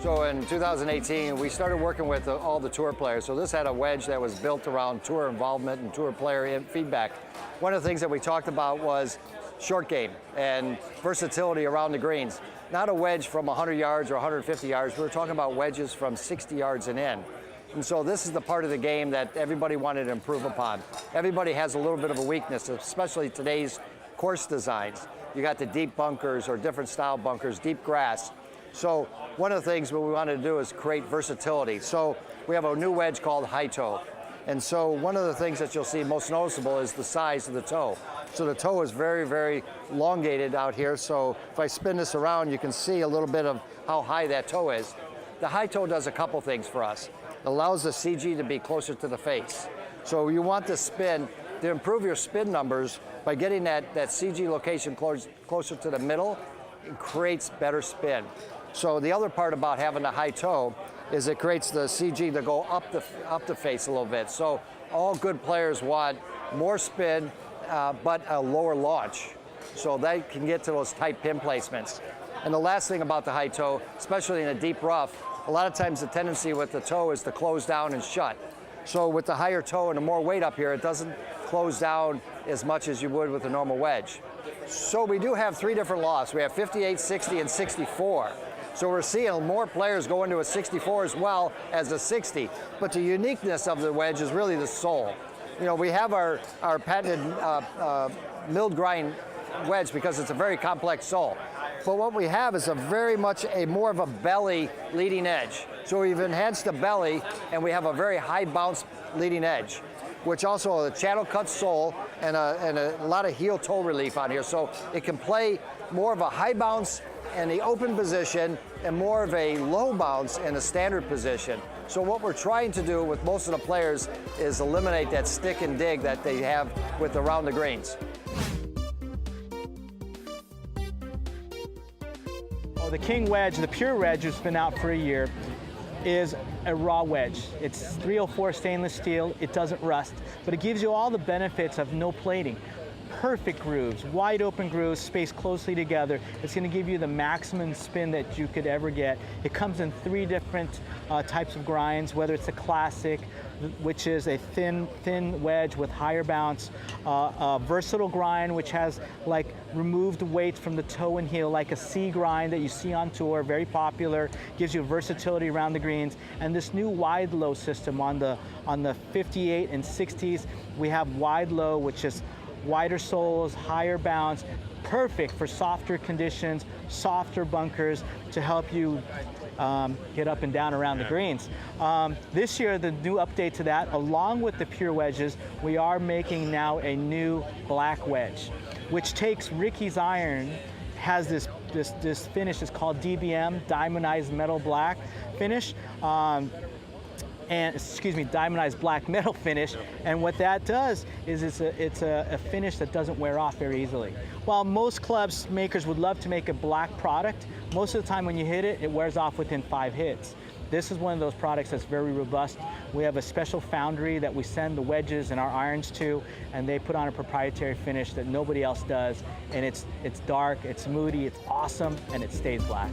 So in 2018, we started working with all the tour players. So this had a wedge that was built around tour involvement and tour player feedback. One of the things that we talked about was short game and versatility around the greens. Not a wedge from 100 yards or 150 yards. We were talking about wedges from 60 yards and in. And so this is the part of the game that everybody wanted to improve upon. Everybody has a little bit of a weakness, especially today's course designs. You got the deep bunkers or different style bunkers, deep grass. So one of the things what we wanted to do is create versatility. So we have a new wedge called high toe. And so one of the things that you'll see most noticeable is the size of the toe. So the toe is very, very elongated out here. So if I spin this around, you can see a little bit of how high that toe is. The high toe does a couple things for us. It allows the CG to be closer to the face. So you want the spin, to improve your spin numbers by getting that CG location closer to the middle, it creates better spin. So the other part about having a high toe is it creates the CG to go up the face a little bit. So all good players want more spin, but a lower launch. So they can get to those tight pin placements. And the last thing about the high toe, especially in a deep rough, a lot of times the tendency with the toe is to close down and shut. So with the higher toe and the more weight up here, it doesn't close down as much as you would with a normal wedge. So we do have three different lofts. We have 58, 60, and 64. So we're seeing more players go into a 64 as well as a 60. But the uniqueness of the wedge is really the sole. You know, we have our patented milled grind wedge because it's a very complex sole. But what we have is a very much more of a belly leading edge. So we've enhanced the belly and we have a very high bounce leading edge, which also a channel cut sole and a lot of heel toe relief on here. So it can play more of a high bounce in the open position and more of a low bounce in a standard position. So what we're trying to do with most of the players is eliminate that stick and dig that they have with around the greens. The King wedge, the pure wedge, has been out for a year, is a raw wedge. It's 304 stainless steel, it doesn't rust, but it gives you all the benefits of no plating. Perfect grooves, wide open grooves, spaced closely together. It's going to give you the maximum spin that you could ever get. It comes in three different types of grinds, whether it's a classic, which is a thin wedge with higher bounce, a versatile grind, which has like removed weights from the toe and heel, like a C grind that you see on tour, very popular, gives you versatility around the greens, and this new wide low system on the 58 and 60s, we have wide low, which is wider soles, higher bounce, perfect for softer conditions, softer bunkers to help you get up and down around the greens. This year, the new update to that, along with the pure wedges, we are making now a new black wedge, which takes Ricky's iron, has this finish, it's called DBM, diamondized metal black finish. Diamondized black metal finish, and what that does is it's a finish that doesn't wear off very easily. While most clubs makers would love to make a black product, most of the time when you hit it, it wears off within 5 hits. This is one of those products that's very robust. We have a special foundry that we send the wedges and our irons to, and they put on a proprietary finish that nobody else does, and it's dark, it's moody, it's awesome, and it stays black.